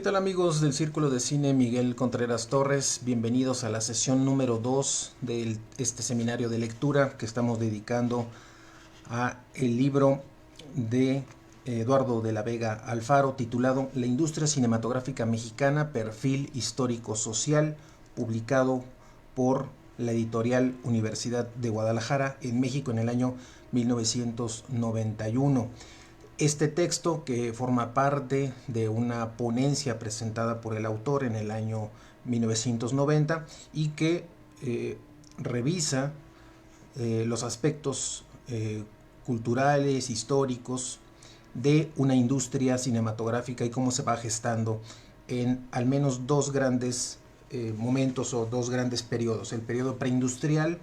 tal amigos del Círculo de Cine Miguel Contreras Torres? Bienvenidos a la sesión número 2 de este seminario de lectura que estamos dedicando a el libro de Eduardo de la Vega Alfaro titulado La industria cinematográfica mexicana, perfil histórico-social, publicado por la editorial Universidad de Guadalajara en México en el año 1991. Este texto, que forma parte de una ponencia presentada por el autor en el año 1990 y que revisa los aspectos culturales, históricos de una industria cinematográfica y cómo se va gestando en al menos dos grandes momentos o dos grandes periodos: el periodo preindustrial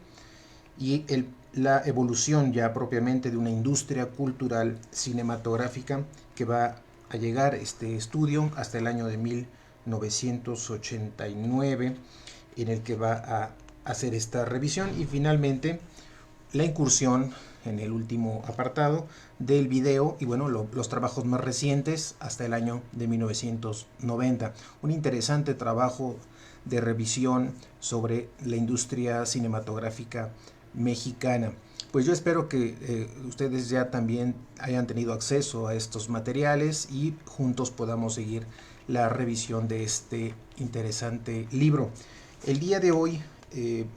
y la evolución ya propiamente de una industria cultural cinematográfica que va a llegar este estudio hasta el año de 1989, en el que va a hacer esta revisión, y finalmente la incursión en el último apartado del video y bueno, los trabajos más recientes hasta el año de 1990. Un interesante trabajo de revisión sobre la industria cinematográfica mexicana. Pues yo espero que ustedes ya también hayan tenido acceso a estos materiales y juntos podamos seguir la revisión de este interesante libro. El día de hoy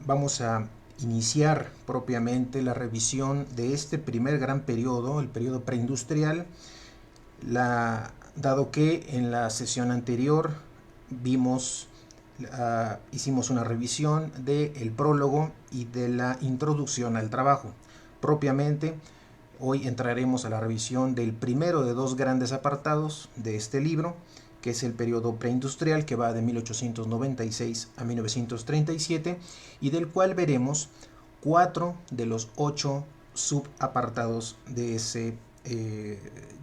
vamos a iniciar propiamente la revisión de este primer gran periodo, el periodo preindustrial, dado que en la sesión anterior hicimos una revisión del prólogo y de la introducción al trabajo. Propiamente, hoy entraremos a la revisión del primero de dos grandes apartados de este libro, que es el periodo preindustrial, que va de 1896 a 1937, y del cual veremos 4 de los 8 subapartados de ese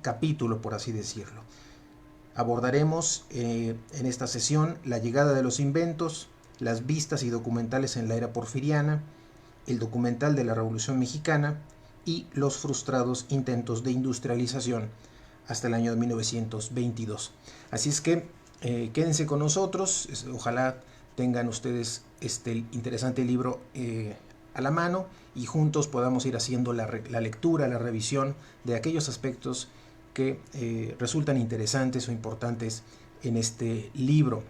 capítulo, por así decirlo. Abordaremos en esta sesión la llegada de los inventos, las vistas y documentales en la era porfiriana, el documental de la Revolución Mexicana y los frustrados intentos de industrialización hasta el año de 1922. Así es que quédense con nosotros, ojalá tengan ustedes este interesante libro a la mano y juntos podamos ir haciendo la lectura, la revisión de aquellos aspectos que resultan interesantes o importantes en este libro.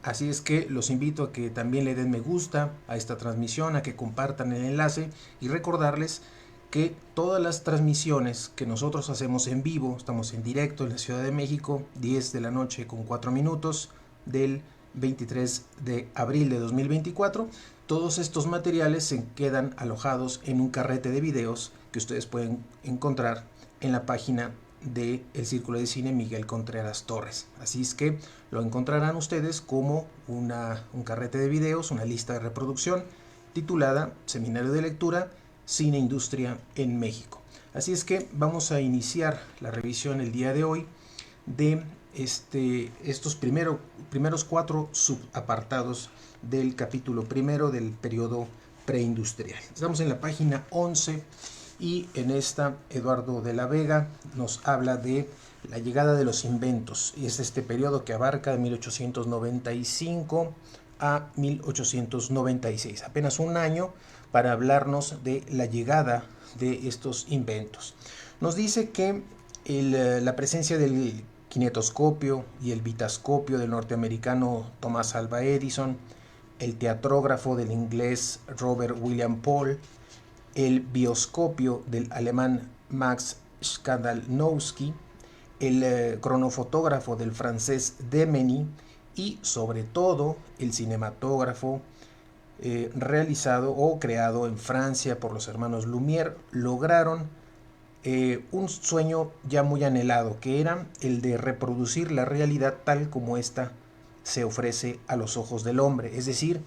Así es que los invito a que también le den me gusta a esta transmisión, a que compartan el enlace, y recordarles que todas las transmisiones que nosotros hacemos en vivo, estamos en directo en la Ciudad de México, 10 de la noche con 4 minutos del 23 de abril de 2024, todos estos materiales se quedan alojados en un carrete de videos que ustedes pueden encontrar en la página del Círculo de Cine Miguel Contreras Torres. Así es que lo encontrarán ustedes como un carrete de videos, una lista de reproducción titulada Seminario de Lectura Cine Industria en México. Así es que vamos a iniciar la revisión el día de hoy de estos primeros 4 subapartados del capítulo primero del periodo preindustrial. Estamos en la página 11 y en esta Eduardo de la Vega nos habla de la llegada de los inventos, y es este periodo que abarca de 1895 a 1896, apenas un año para hablarnos de la llegada de estos inventos. Nos dice que la presencia del kinetoscopio y el vitascopio del norteamericano Thomas Alva Edison, el teatrógrafo del inglés Robert William Paul, el bioscopio del alemán Max Skandalowski, el cronofotógrafo del francés Demeny y sobre todo el cinematógrafo realizado o creado en Francia por los hermanos Lumière, lograron un sueño ya muy anhelado, que era el de reproducir la realidad tal como ésta se ofrece a los ojos del hombre, es decir,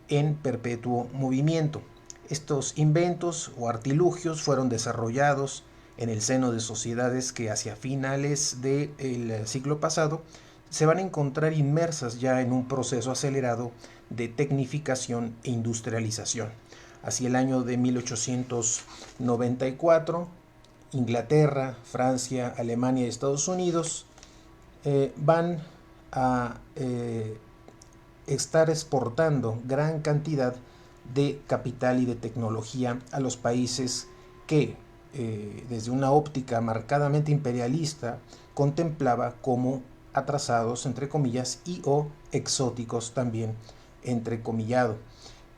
en perpetuo movimiento. Estos inventos o artilugios fueron desarrollados en el seno de sociedades que hacia finales del siglo pasado se van a encontrar inmersas ya en un proceso acelerado de tecnificación e industrialización. Hacia el año de 1894, Inglaterra, Francia, Alemania y Estados Unidos van a estar exportando gran cantidad de capital y de tecnología a los países que, desde una óptica marcadamente imperialista, contemplaba como atrasados, entre comillas, y o exóticos también, entrecomillado.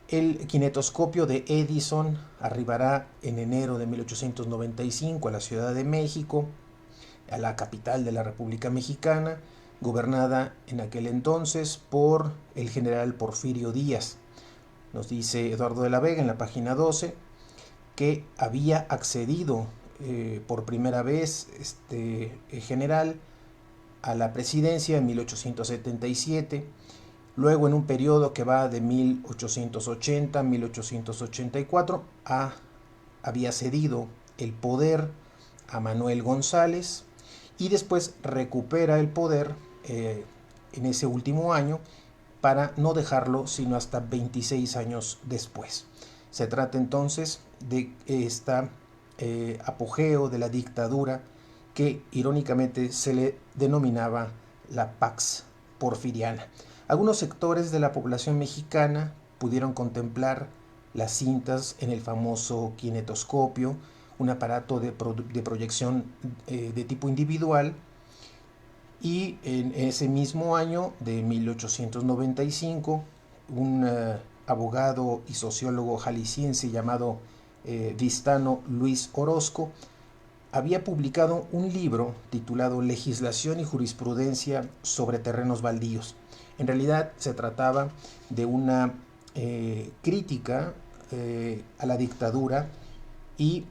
El kinetoscopio de Edison arribará en enero de 1895 a la Ciudad de México, a la capital de la República Mexicana, gobernada en aquel entonces por el general Porfirio Díaz. Nos dice Eduardo de la Vega en la página 12 que había accedido por primera vez este general a la presidencia en 1877, luego en un periodo que va de 1880 a 1884 había cedido el poder a Manuel González y después recupera el poder en ese último año para no dejarlo sino hasta 26 años después. Se trata entonces de esta apogeo de la dictadura que irónicamente se le denominaba la Pax Porfiriana. Algunos sectores de la población mexicana pudieron contemplar las cintas en el famoso kinetoscopio, un aparato de proyección de tipo individual, y en ese mismo año de 1895 un abogado y sociólogo jalisciense llamado Vistano Luis Orozco había publicado un libro titulado Legislación y Jurisprudencia sobre terrenos baldíos. En realidad se trataba de una crítica a la dictadura y,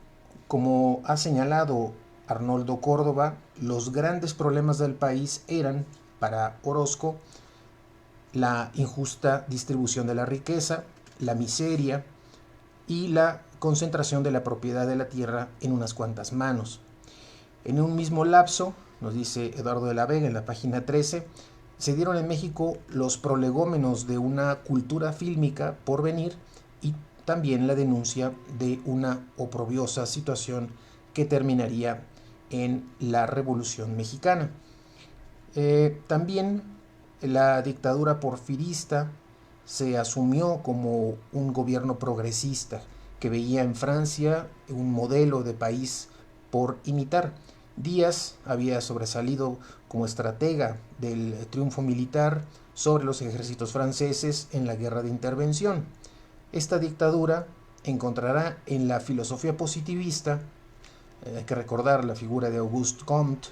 como ha señalado Arnoldo Córdoba, los grandes problemas del país eran, para Orozco, la injusta distribución de la riqueza, la miseria y la concentración de la propiedad de la tierra en unas cuantas manos. En un mismo lapso, nos dice Eduardo de la Vega en la página 13, se dieron en México los prolegómenos de una cultura fílmica por venir y también la denuncia de una oprobiosa situación que terminaría en la Revolución Mexicana. También la dictadura porfirista se asumió como un gobierno progresista que veía en Francia un modelo de país por imitar. Díaz había sobresalido como estratega del triunfo militar sobre los ejércitos franceses en la guerra de intervención. Esta dictadura encontrará en la filosofía positivista, hay que recordar la figura de Auguste Comte,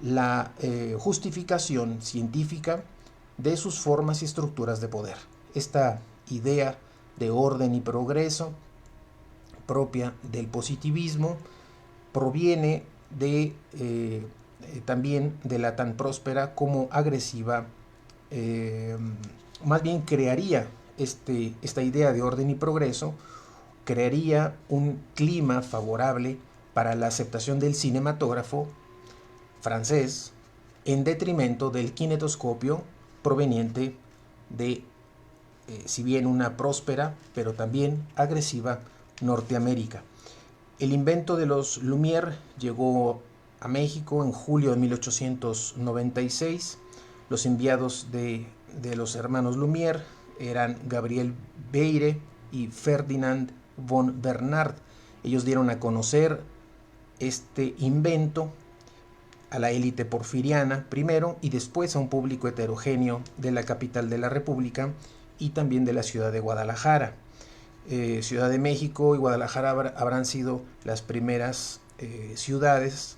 la justificación científica de sus formas y estructuras de poder. Esta idea de orden y progreso propia del positivismo proviene de también de la tan próspera como agresiva, más bien crearía esta idea de orden y progreso, crearía un clima favorable para la aceptación del cinematógrafo francés en detrimento del kinetoscopio proveniente de, si bien una próspera, pero también agresiva Norteamérica. El invento de los Lumière llegó a México en julio de 1896. Los enviados de los hermanos Lumière eran Gabriel Beire y Ferdinand von Bernard. Ellos dieron a conocer este invento a la élite porfiriana primero y después a un público heterogéneo de la capital de la República y también de la ciudad de Guadalajara. Ciudad de México y Guadalajara habrán sido las primeras ciudades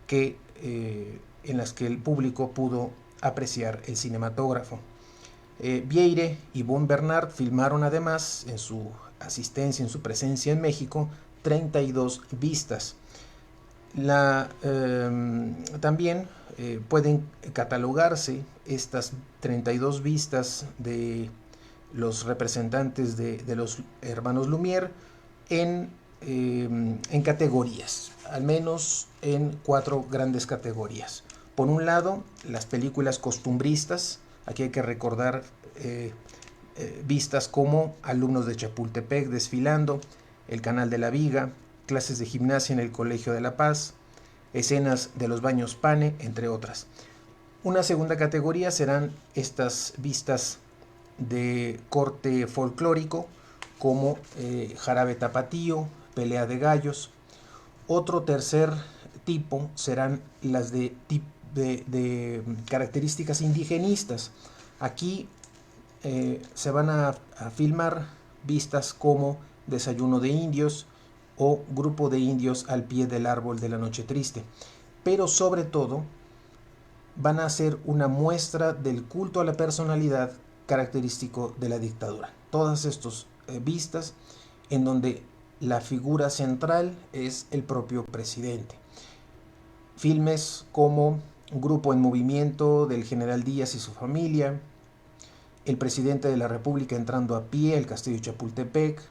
en las que el público pudo apreciar el cinematógrafo. Vieire y von Bernard filmaron además, en su asistencia, en su presencia en México, 32 vistas. También pueden catalogarse estas 32 vistas de los representantes de los hermanos Lumière en categorías, al menos en 4 grandes categorías. Por un lado, las películas costumbristas. Aquí hay que recordar vistas como Alumnos de Chapultepec desfilando, El Canal de la Viga, clases de gimnasia en el Colegio de la Paz, escenas de los baños Pane, entre otras. Una segunda categoría serán estas vistas de corte folclórico, como Jarabe Tapatío, Pelea de Gallos. Otro tercer tipo serán las de características indigenistas. Aquí se van a filmar vistas como Desayuno de Indios o Grupo de Indios al pie del árbol de la noche triste. Pero sobre todo van a hacer una muestra del culto a la personalidad característico de la dictadura. Todas estas vistas en donde la figura central es el propio presidente. Filmes como Grupo en Movimiento del General Díaz y su familia, el presidente de la República entrando a pie al Castillo de Chapultepec,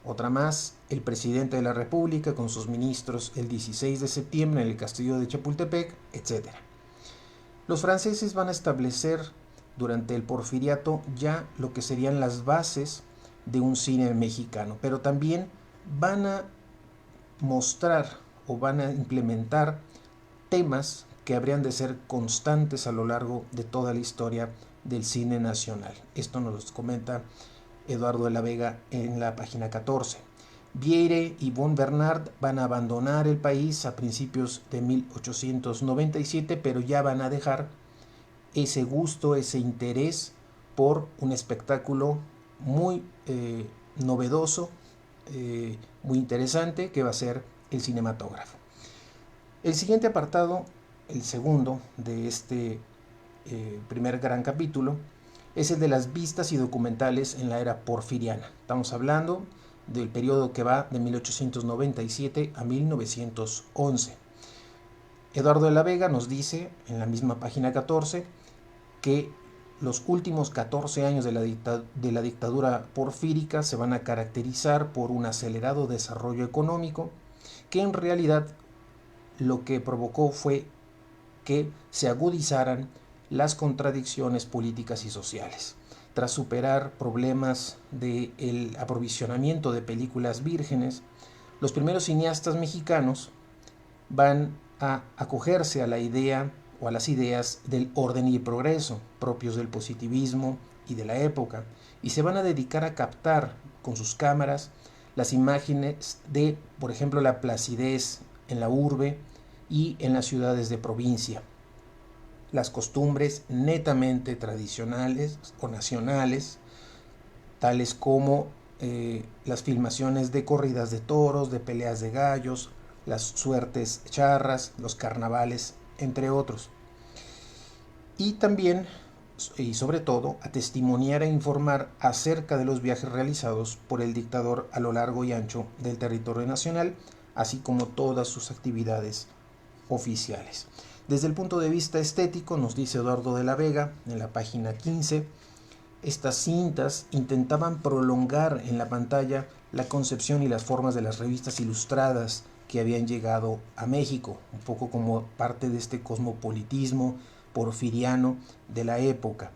otra más, el presidente de la República con sus ministros el 16 de septiembre en el Castillo de Chapultepec, etc. Los franceses van a establecer durante el porfiriato ya lo que serían las bases de un cine mexicano, pero también van a mostrar o van a implementar temas que habrían de ser constantes a lo largo de toda la historia del cine nacional. Esto nos lo comenta Eduardo de la Vega en la página 14. Vieira y von Bernard van a abandonar el país a principios de 1897, pero ya van a dejar ese gusto, ese interés por un espectáculo muy novedoso, muy interesante, que va a ser el cinematógrafo. El siguiente apartado, el segundo de este primer gran capítulo, es el de las vistas y documentales en la era porfiriana. Estamos hablando del periodo que va de 1897 a 1911. Eduardo de la Vega nos dice en la misma página 14 que los últimos 14 años de la dictadura porfírica se van a caracterizar por un acelerado desarrollo económico que en realidad lo que provocó fue que se agudizaran las contradicciones políticas y sociales. Tras superar problemas del aprovisionamiento de películas vírgenes, los primeros cineastas mexicanos van a acogerse a la idea o a las ideas del orden y el progreso propios del positivismo y de la época, y se van a dedicar a captar con sus cámaras las imágenes de, por ejemplo, la placidez en la urbe y en las ciudades de provincia, las costumbres netamente tradicionales o nacionales, tales como las filmaciones de corridas de toros, de peleas de gallos, las suertes charras, los carnavales, entre otros. Y también, y sobre todo, a testimoniar e informar acerca de los viajes realizados por el dictador a lo largo y ancho del territorio nacional, así como todas sus actividades oficiales. Desde el punto de vista estético, nos dice Eduardo de la Vega en la página 15, estas cintas intentaban prolongar en la pantalla la concepción y las formas de las revistas ilustradas que habían llegado a México, un poco como parte de este cosmopolitismo porfiriano de la época.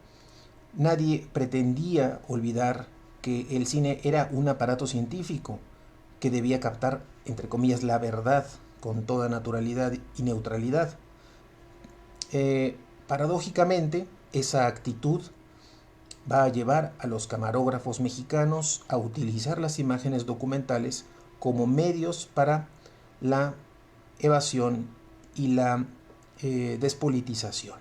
Nadie pretendía olvidar que el cine era un aparato científico que debía captar, entre comillas, la verdad con toda naturalidad y neutralidad. Paradójicamente, esa actitud va a llevar a los camarógrafos mexicanos a utilizar las imágenes documentales como medios para la evasión y la despolitización.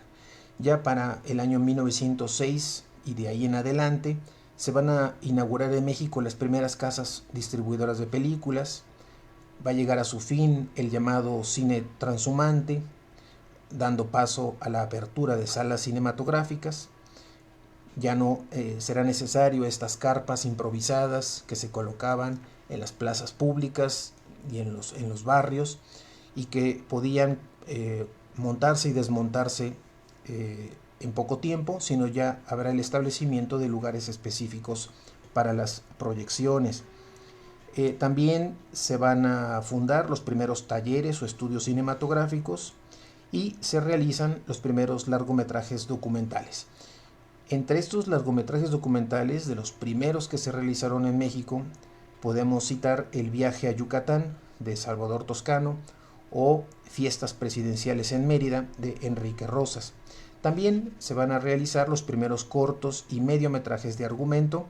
Ya para el año 1906 y de ahí en adelante se van a inaugurar en México las primeras casas distribuidoras de películas. Va a llegar a su fin el llamado cine transhumante, dando paso a la apertura de salas cinematográficas. Ya no será necesario estas carpas improvisadas que se colocaban en las plazas públicas y en los barrios y que podían montarse y desmontarse en poco tiempo, sino ya habrá el establecimiento de lugares específicos para las proyecciones. También se van a fundar los primeros talleres o estudios cinematográficos y se realizan los primeros largometrajes documentales. Entre estos largometrajes documentales, de los primeros que se realizaron en México, podemos citar El viaje a Yucatán, de Salvador Toscano, o Fiestas presidenciales en Mérida, de Enrique Rosas. También se van a realizar los primeros cortos y mediometrajes de argumento,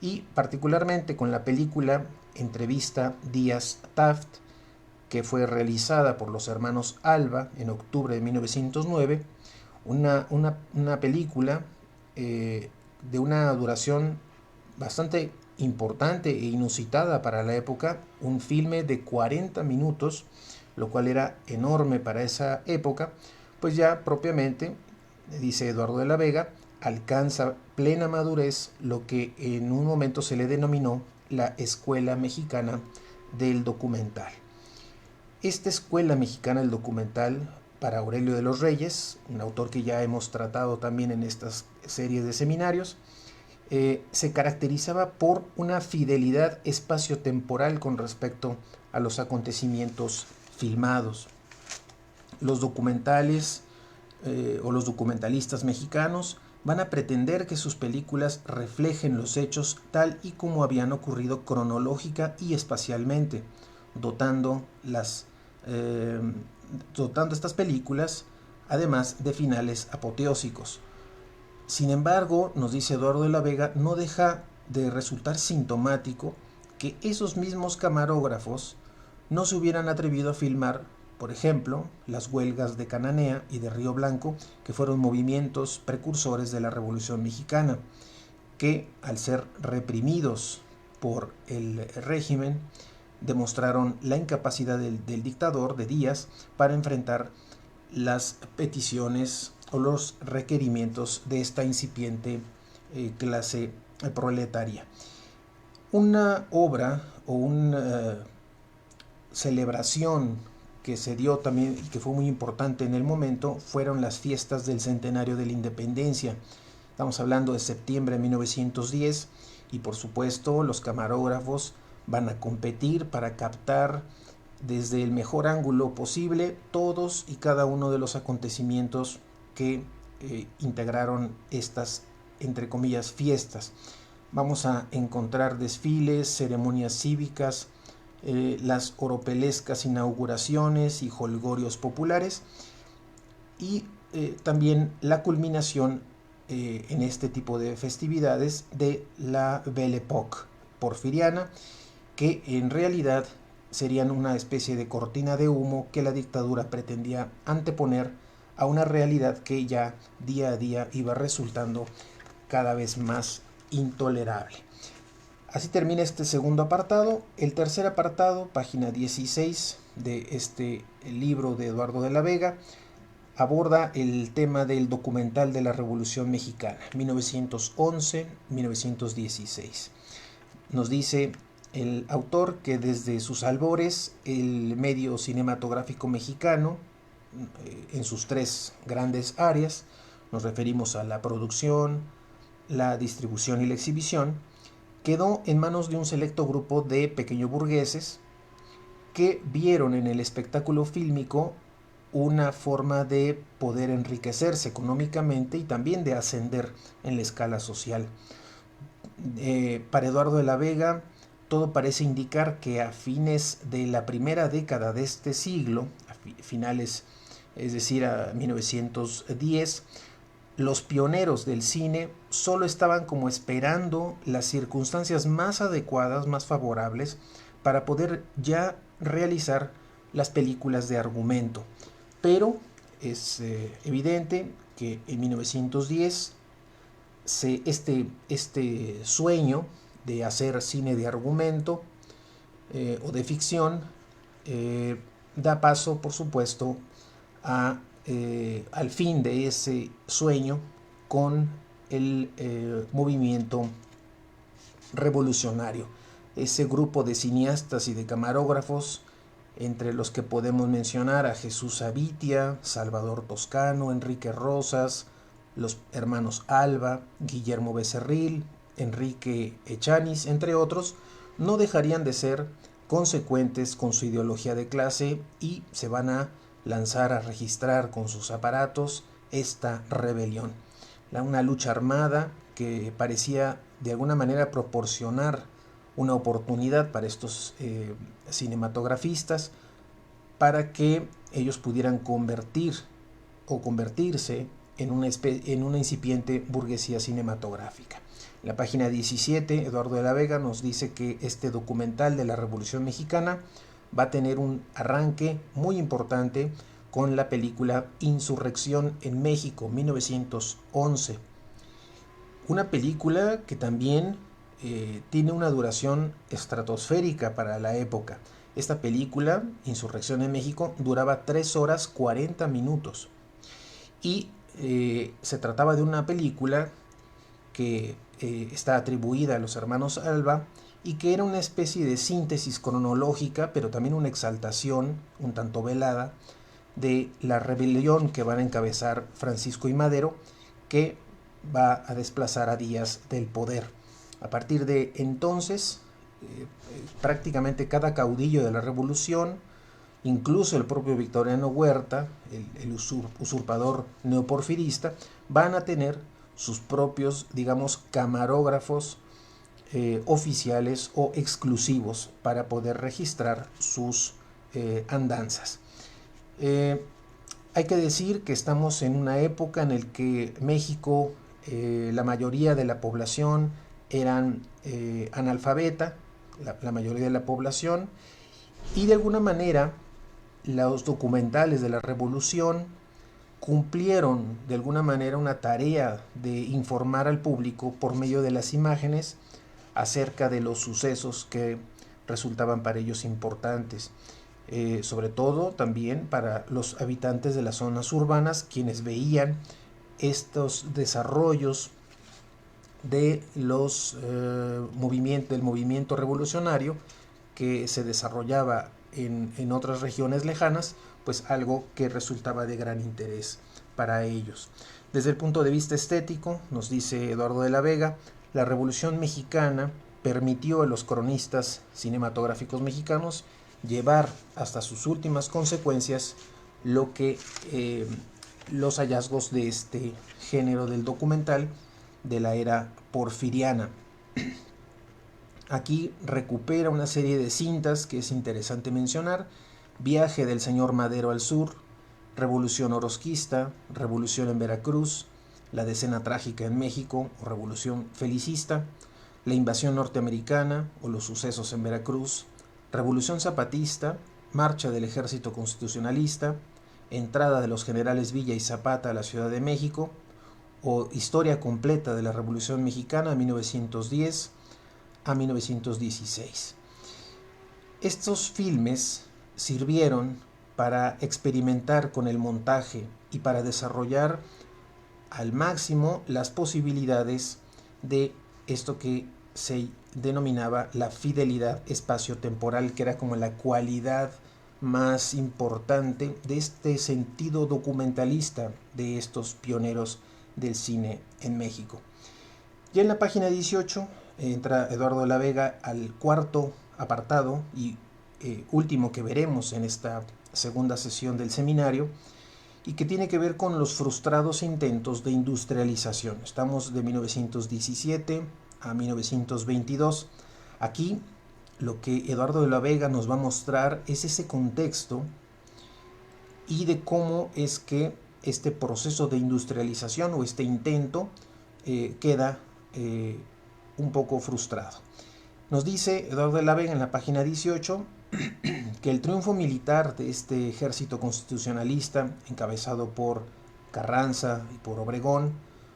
y particularmente con la película Entrevista Díaz-Taft, que fue realizada por los hermanos Alba en octubre de 1909, una película de una duración bastante importante e inusitada para la época, un filme de 40 minutos, lo cual era enorme para esa época, pues ya propiamente, dice Eduardo de la Vega, alcanza plena madurez lo que en un momento se le denominó la Escuela Mexicana del Documental. Esta Escuela Mexicana del Documental, para Aurelio de los Reyes, un autor que ya hemos tratado también en estas series de seminarios, se caracterizaba por una fidelidad espaciotemporal con respecto a los acontecimientos filmados. Los documentales o los documentalistas mexicanos van a pretender que sus películas reflejen los hechos tal y como habían ocurrido cronológica y espacialmente, dotando estas películas además de finales apoteósicos. Sin embargo, nos dice Eduardo de la Vega, no deja de resultar sintomático que esos mismos camarógrafos no se hubieran atrevido a filmar, por ejemplo, las huelgas de Cananea y de Río Blanco, que fueron movimientos precursores de la Revolución Mexicana, que al ser reprimidos por el régimen, demostraron la incapacidad del dictador de Díaz para enfrentar las peticiones o los requerimientos de esta incipiente clase proletaria. Una obra o una celebración que se dio también y que fue muy importante en el momento fueron las fiestas del centenario de la independencia. Estamos hablando de septiembre de 1910 y por supuesto los camarógrafos van a competir para captar desde el mejor ángulo posible todos y cada uno de los acontecimientos que integraron estas, entre comillas, fiestas. Vamos a encontrar desfiles, ceremonias cívicas, las oropelescas inauguraciones y jolgorios populares, y también la culminación en este tipo de festividades de la Belle Époque porfiriana, que en realidad serían una especie de cortina de humo que la dictadura pretendía anteponer a una realidad que ya día a día iba resultando cada vez más intolerable. Así termina este segundo apartado. El tercer apartado, página 16 de este libro de Eduardo de la Vega, aborda el tema del documental de la Revolución Mexicana, 1911-1916. Nos dice el autor que desde sus albores el medio cinematográfico mexicano, en sus tres grandes áreas, nos referimos a la producción, la distribución y la exhibición, quedó en manos de un selecto grupo de pequeños burgueses que vieron en el espectáculo fílmico una forma de poder enriquecerse económicamente y también de ascender en la escala social. Para Eduardo de la Vega, todo parece indicar que a fines de la primera década de este siglo, a finales, es decir, a 1910, los pioneros del cine solo estaban como esperando las circunstancias más adecuadas, más favorables, para poder ya realizar las películas de argumento. Pero es evidente que en 1910 este sueño de hacer cine de argumento o de ficción da paso, por supuesto, al fin de ese sueño con el movimiento revolucionario. Ese grupo de cineastas y de camarógrafos, entre los que podemos mencionar a Jesús Avitia, Salvador Toscano, Enrique Rosas, los hermanos Alba, Guillermo Becerril, Enrique Echanis, entre otros, no dejarían de ser consecuentes con su ideología de clase y se van a lanzar a registrar con sus aparatos esta rebelión. Una lucha armada que parecía de alguna manera proporcionar una oportunidad para estos cinematografistas para que ellos pudieran convertirse en una incipiente burguesía cinematográfica. En la página 17, Eduardo de la Vega nos dice que este documental de la Revolución Mexicana va a tener un arranque muy importante con la película Insurrección en México, 1911. Una película que también tiene una duración estratosférica para la época. Esta película, Insurrección en México, duraba 3 horas 40 minutos. Y se trataba de una película que está atribuida a los hermanos Alba y que era una especie de síntesis cronológica, pero también una exaltación un tanto velada de la rebelión que van a encabezar Francisco y Madero, que va a desplazar a Díaz del poder. A partir de entonces, prácticamente cada caudillo de la revolución, incluso el propio Victoriano Huerta, el usurpador neoporfirista, van a tener sus propios, digamos, camarógrafos oficiales o exclusivos para poder registrar sus andanzas. Hay que decir que estamos en una época en la que México, la mayoría de la población eran analfabeta, la mayoría de la población, y de alguna manera los documentales de la revolución cumplieron de alguna manera una tarea de informar al público por medio de las imágenes acerca de los sucesos que resultaban para ellos importantes. Sobre todo también para los habitantes de las zonas urbanas, quienes veían estos desarrollos de del movimiento revolucionario que se desarrollaba en otras regiones lejanas, pues algo que resultaba de gran interés para ellos. Desde el punto de vista estético, nos dice Eduardo de la Vega, la Revolución Mexicana permitió a los cronistas cinematográficos mexicanos llevar hasta sus últimas consecuencias lo que los hallazgos de este género del documental de la era porfiriana. Aquí recupera una serie de cintas que es interesante mencionar: Viaje del señor Madero al sur, Revolución Orozquista, Revolución en Veracruz, La Decena Trágica en México o Revolución Felicista, La Invasión Norteamericana o Los Sucesos en Veracruz, Revolución Zapatista, Marcha del Ejército Constitucionalista, Entrada de los generales Villa y Zapata a la Ciudad de México, o Historia completa de la Revolución Mexicana 1910 a 1916. Estos filmes sirvieron para experimentar con el montaje y para desarrollar al máximo las posibilidades de esto que se denominaba la fidelidad espaciotemporal, que era como la cualidad más importante de este sentido documentalista de estos pioneros del cine en México. Ya en la página 18 entra Eduardo de la Vega al cuarto apartado y último que veremos en esta segunda sesión del seminario, y que tiene que ver con los frustrados intentos de industrialización. Estamos de 1917 a 1922. Aquí lo que Eduardo de la Vega nos va a mostrar es ese contexto y de cómo es que este proceso de industrialización o este intento queda un poco frustrado. Nos dice Eduardo de la Vega en la página 18 que el triunfo militar de este ejército constitucionalista, encabezado por Carranza y por Obregón,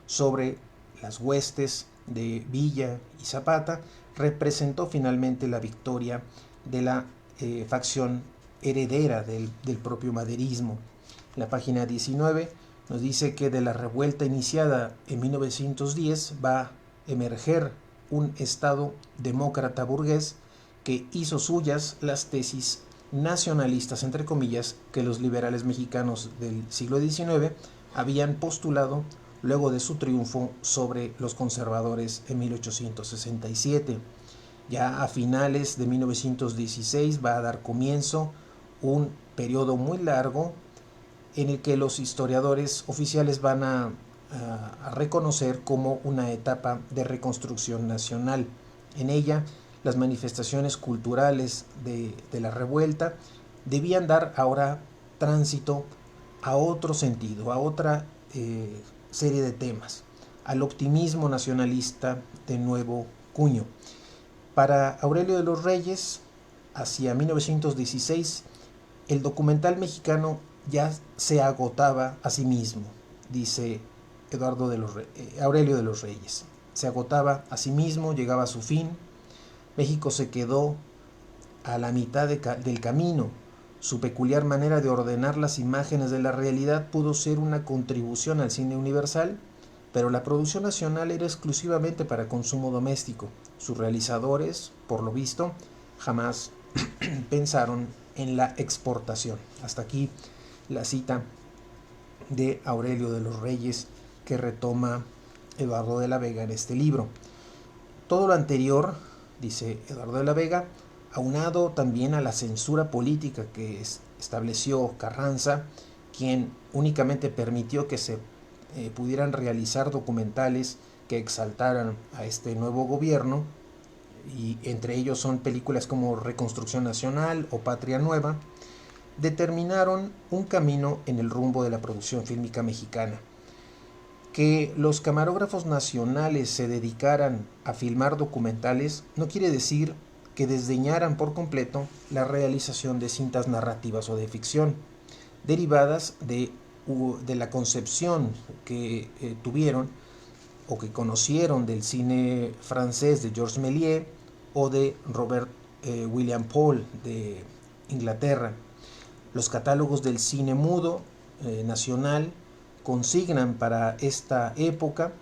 sobre las huestes de Villa y Zapata, representó finalmente la victoria de la facción heredera del propio maderismo. En la página 19 nos dice que de la revuelta iniciada en 1910 va a emerger un Estado demócrata burgués que hizo suyas las tesis nacionalistas, entre comillas, que los liberales mexicanos del siglo XIX habían postulado luego de su triunfo sobre los conservadores en 1867. Ya a finales de 1916 va a dar comienzo un periodo muy largo en el que los historiadores oficiales van a reconocer como una etapa de reconstrucción nacional. En ella, las manifestaciones culturales de la revuelta debían dar ahora tránsito a otro sentido, a otra serie de temas, al optimismo nacionalista de nuevo cuño. Para Aurelio de los Reyes, hacia 1916, el documental mexicano ya se agotaba a sí mismo, dice Aurelio de los Reyes. Se agotaba a sí mismo, llegaba a su fin. México se quedó a la mitad del camino. Su peculiar manera de ordenar las imágenes de la realidad pudo ser una contribución al cine universal, pero la producción nacional era exclusivamente para consumo doméstico. Sus realizadores, por lo visto, jamás pensaron en la exportación. Hasta aquí la cita de Aurelio de los Reyes que retoma Eduardo de la Vega en este libro. Todo lo anterior, dice Eduardo de la Vega, aunado también a la censura política que estableció Carranza, quien únicamente permitió que se pudieran realizar documentales que exaltaran a este nuevo gobierno, y entre ellos son películas como Reconstrucción Nacional o Patria Nueva, determinaron un camino en el rumbo de la producción fílmica mexicana. Que los camarógrafos nacionales se dedicaran a filmar documentales no quiere decir que desdeñaran por completo la realización de cintas narrativas o de ficción, derivadas de la concepción que tuvieron o que conocieron del cine francés de Georges Méliès o de Robert William Paul de Inglaterra. Los catálogos del cine mudo nacional consignan para esta época,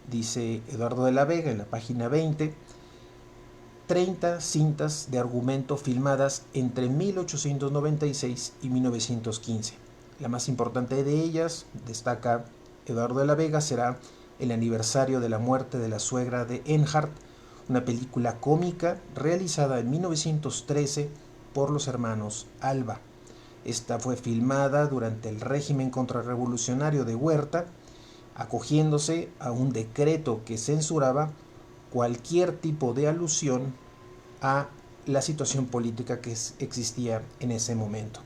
dice Eduardo de la Vega en la página 20, 30 cintas de argumento filmadas entre 1896 y 1915. La más importante de ellas, destaca Eduardo de la Vega, será El aniversario de la muerte de la suegra de Enhart, una película cómica realizada en 1913 por los hermanos Alba. Esta fue filmada durante el régimen contrarrevolucionario de Huerta, acogiéndose a un decreto que censuraba cualquier tipo de alusión a la situación política que existía en ese momento.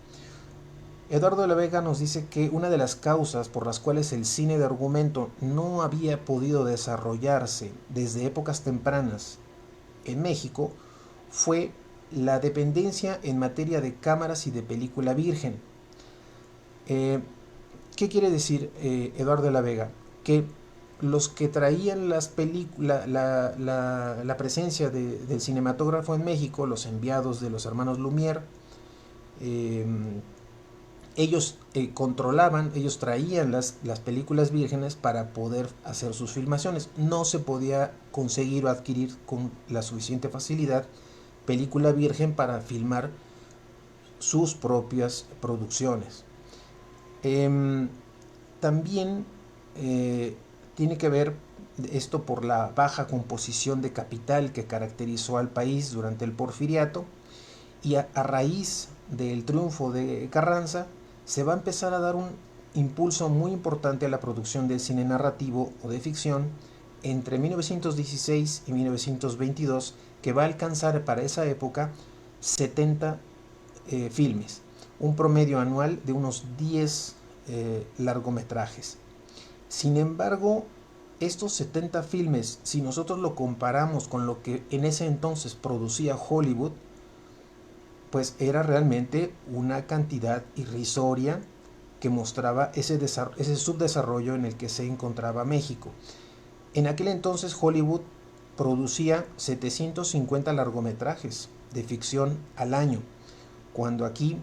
Eduardo de la Vega nos dice que una de las causas por las cuales el cine de argumento no había podido desarrollarse desde épocas tempranas en México fue la dependencia en materia de cámaras y de película virgen. ¿Qué quiere decir Eduardo de la Vega? Que los que traían la presencia del cinematógrafo en México, los enviados de los hermanos Lumière, ellos controlaban, ellos traían las películas vírgenes para poder hacer sus filmaciones. No se podía conseguir o adquirir con la suficiente facilidad película virgen para filmar sus propias producciones. También tiene que ver esto por la baja composición de capital que caracterizó al país durante el Porfiriato, y a raíz del triunfo de Carranza se va a empezar a dar un impulso muy importante a la producción del cine narrativo o de ficción entre 1916 y 1922, que va a alcanzar para esa época 70 filmes, un promedio anual de unos 10 largometrajes. Sin embargo, estos 70 filmes, si nosotros lo comparamos con lo que en ese entonces producía Hollywood, pues era realmente una cantidad irrisoria que mostraba ese subdesarrollo en el que se encontraba México. En aquel entonces Hollywood producía 750 largometrajes de ficción al año, cuando aquí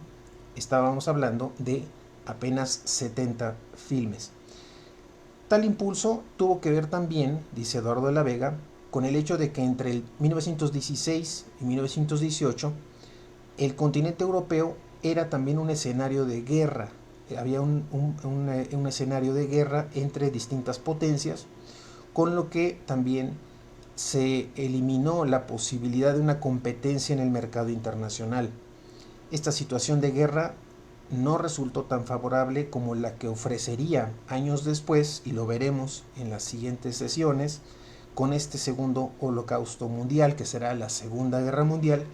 estábamos hablando de apenas 70 filmes. Tal impulso tuvo que ver también, dice Eduardo de la Vega, con el hecho de que entre el 1916 y 1918 el continente europeo era también un escenario de guerra. Había un escenario de guerra entre distintas potencias, con lo que también se eliminó la posibilidad de una competencia en el mercado internacional. Esta situación de guerra no resultó tan favorable como la que ofrecería años después, y lo veremos en las siguientes sesiones, con este segundo holocausto mundial, que será la Segunda Guerra Mundial,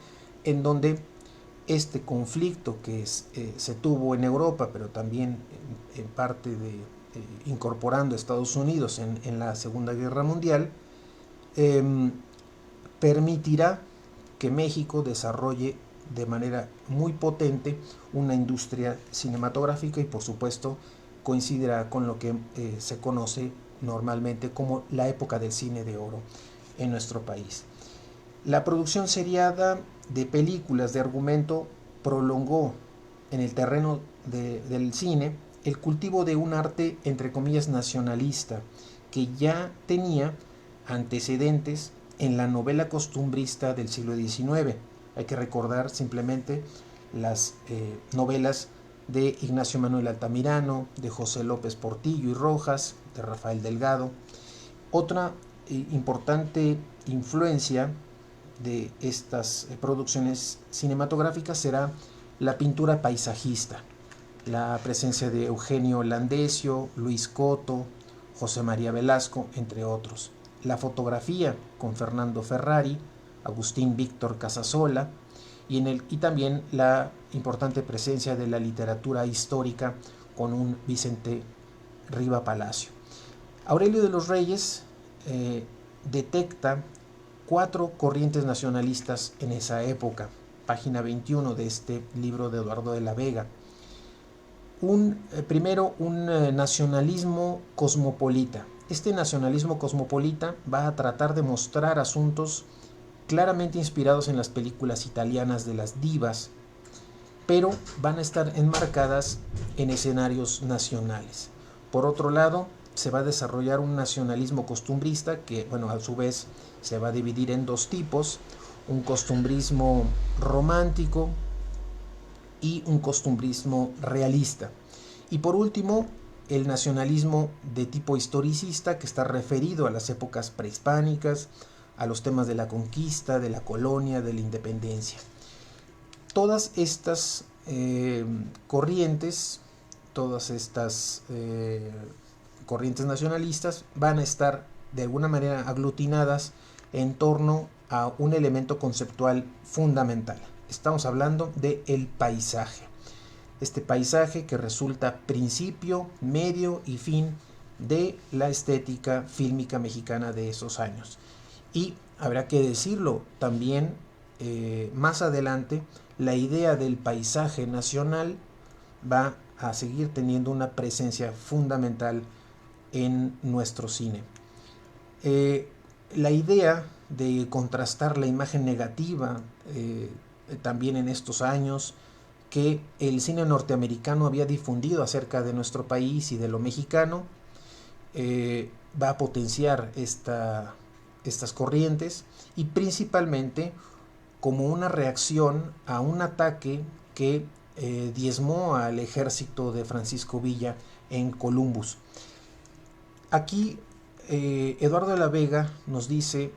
en donde este conflicto que se tuvo en Europa, pero también en parte incorporando Estados Unidos en la Segunda Guerra Mundial, eh, permitirá que México desarrolle de manera muy potente una industria cinematográfica y por supuesto coincidirá con lo que se conoce normalmente como la época del cine de oro en nuestro país. La producción seriada de películas de argumento prolongó en el terreno del cine el cultivo de un arte entre comillas nacionalista que ya tenía antecedentes en la novela costumbrista del siglo XIX. Hay que recordar simplemente las novelas de Ignacio Manuel Altamirano, de José López Portillo y Rojas, de Rafael Delgado. Otra importante influencia de estas producciones cinematográficas será la pintura paisajista, la presencia de Eugenio Landesio, Luis Coto, José María Velasco, entre otros. La fotografía con Fernando Ferrari, Agustín Víctor Casasola y también la importante presencia de la literatura histórica con un Vicente Riva Palacio. Aurelio de los Reyes detecta 4 corrientes nacionalistas en esa época, página 21 de este libro de Eduardo de la Vega. Primero, un nacionalismo cosmopolita. Este nacionalismo cosmopolita va a tratar de mostrar asuntos claramente inspirados en las películas italianas de las divas, pero van a estar enmarcadas en escenarios nacionales. Por otro lado, se va a desarrollar un nacionalismo costumbrista que, bueno, a su vez se va a dividir en 2 tipos, un costumbrismo romántico y un costumbrismo realista. Y por último, el nacionalismo de tipo historicista, que está referido a las épocas prehispánicas, a los temas de la conquista, de la colonia, de la independencia. Todas estas corrientes, corrientes nacionalistas van a estar de alguna manera aglutinadas en torno a un elemento conceptual fundamental. Estamos hablando del paisaje. Este paisaje que resulta principio, medio y fin de la estética fílmica mexicana de esos años. Y habrá que decirlo también más adelante, la idea del paisaje nacional va a seguir teniendo una presencia fundamental en nuestro cine. La idea de contrastar la imagen negativa también en estos años que el cine norteamericano había difundido acerca de nuestro país y de lo mexicano, va a potenciar estas corrientes y principalmente como una reacción a un ataque que diezmó al ejército de Francisco Villa en Columbus. Aquí Eduardo de la Vega nos dice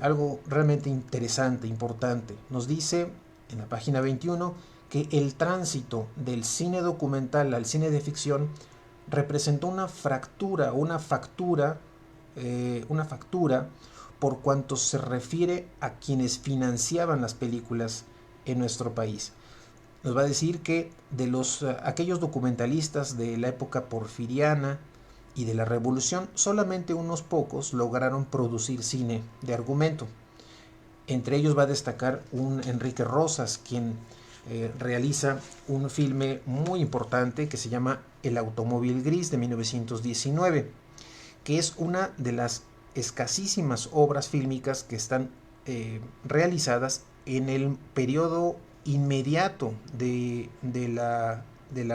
algo realmente interesante, importante. Nos dice en la página 21 que el tránsito del cine documental al cine de ficción representó una factura por cuanto se refiere a quienes financiaban las películas en nuestro país. Nos va a decir que de aquellos documentalistas de la época porfiriana y de la Revolución, solamente unos pocos lograron producir cine de argumento. Entre ellos va a destacar un Enrique Rosas, quien realiza un filme muy importante que se llama El automóvil gris de 1919, que es una de las escasísimas obras fílmicas que están realizadas en el periodo inmediato de la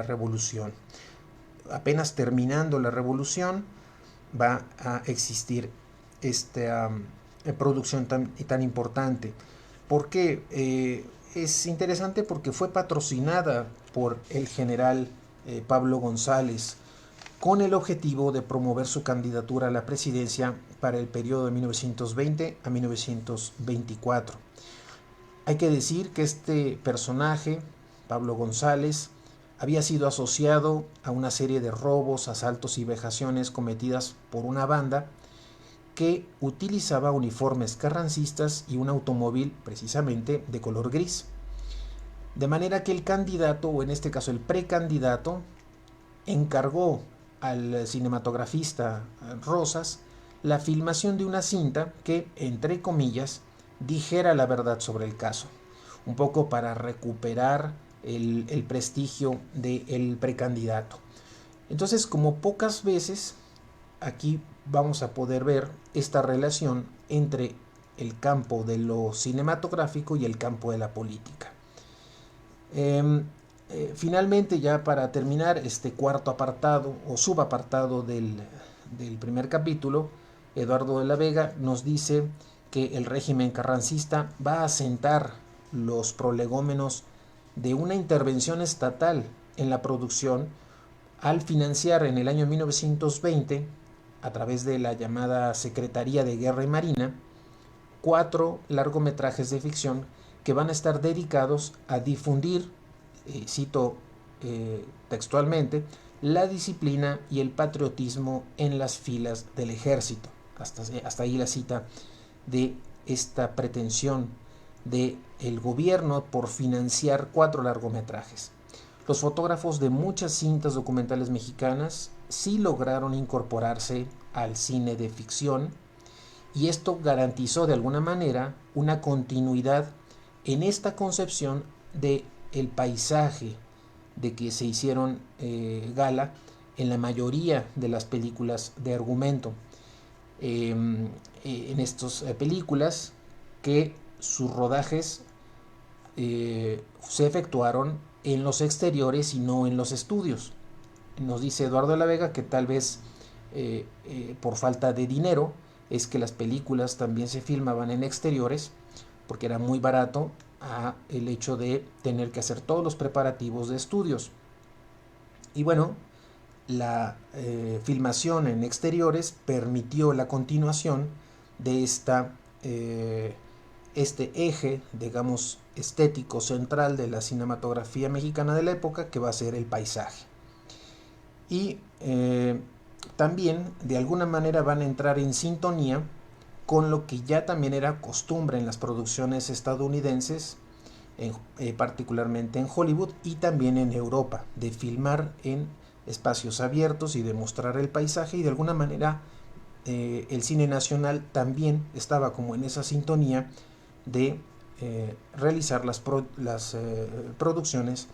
Revolución. Apenas terminando la Revolución va a existir esta producción tan importante. ¿Por qué? Es interesante porque fue patrocinada por el general Pablo González con el objetivo de promover su candidatura a la presidencia para el periodo de 1920 a 1924. Hay que decir que este personaje, Pablo González, había sido asociado a una serie de robos, asaltos y vejaciones cometidas por una banda que utilizaba uniformes carrancistas y un automóvil precisamente de color gris. De manera que el candidato, o en este caso el precandidato, encargó al cinematografista Rosas la filmación de una cinta que, entre comillas, dijera la verdad sobre el caso, un poco para recuperar el prestigio del precandidato. Entonces, como pocas veces, aquí vamos a poder ver esta relación entre el campo de lo cinematográfico y el campo de la política. Finalmente, ya para terminar este cuarto apartado o subapartado del primer capítulo, Eduardo de la Vega nos dice que el régimen carrancista va a asentar los prolegómenos de una intervención estatal en la producción al financiar en el año 1920, a través de la llamada Secretaría de Guerra y Marina, 4 largometrajes de ficción que van a estar dedicados a difundir, cito textualmente, la disciplina y el patriotismo en las filas del ejército. Hasta ahí la cita de esta pretensión del gobierno por financiar 4 largometrajes. Los fotógrafos de muchas cintas documentales mexicanas sí lograron incorporarse al cine de ficción, y esto garantizó de alguna manera una continuidad en esta concepción de el paisaje de que se hicieron gala en la mayoría de las películas de argumento. En estas películas que sus rodajes se efectuaron en los exteriores y no en los estudios. Nos dice Eduardo de la Vega que tal vez por falta de dinero es que las películas también se filmaban en exteriores, porque era muy barato el hecho de tener que hacer todos los preparativos de estudios. Y bueno, la filmación en exteriores permitió la continuación de este eje, digamos, estético central de la cinematografía mexicana de la época, que va a ser el paisaje. Y también de alguna manera van a entrar en sintonía con lo que ya también era costumbre en las producciones estadounidenses, particularmente en Hollywood y también en Europa, de filmar en espacios abiertos y de mostrar el paisaje, y de alguna manera el cine nacional también estaba como en esa sintonía de realizar las producciones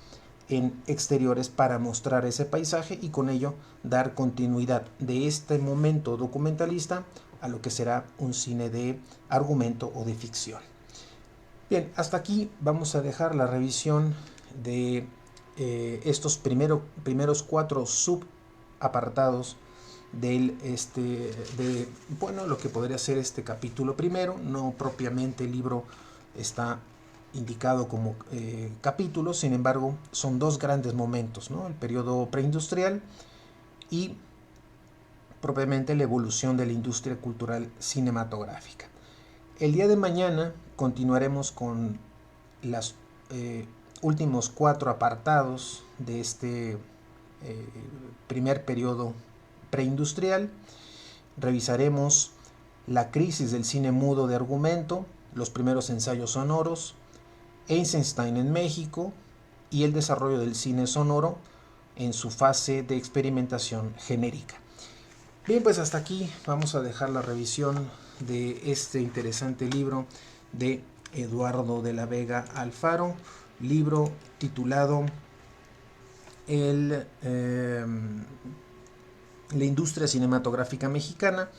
en exteriores para mostrar ese paisaje y con ello dar continuidad de este momento documentalista a lo que será un cine de argumento o de ficción. Bien, hasta aquí vamos a dejar la revisión de estos primeros 4 subapartados de lo que podría ser este capítulo primero. No propiamente el libro está indicado como capítulos, sin embargo son 2 grandes momentos, ¿no? El periodo preindustrial y propiamente la evolución de la industria cultural cinematográfica. El día de mañana continuaremos con los últimos 4 apartados de este primer periodo preindustrial. Revisaremos la crisis del cine mudo de argumento, los primeros ensayos sonoros, Eisenstein en México y el desarrollo del cine sonoro en su fase de experimentación genérica. Bien, pues hasta aquí vamos a dejar la revisión de este interesante libro de Eduardo de la Vega Alfaro, libro titulado La industria cinematográfica mexicana,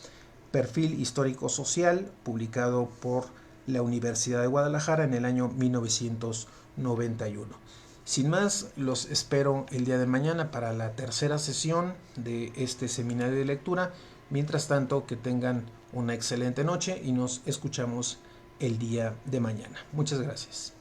perfil histórico-social, publicado por la Universidad de Guadalajara en el año 1991. Sin más, los espero el día de mañana para la tercera sesión de este seminario de lectura. Mientras tanto, que tengan una excelente noche y nos escuchamos el día de mañana. Muchas gracias.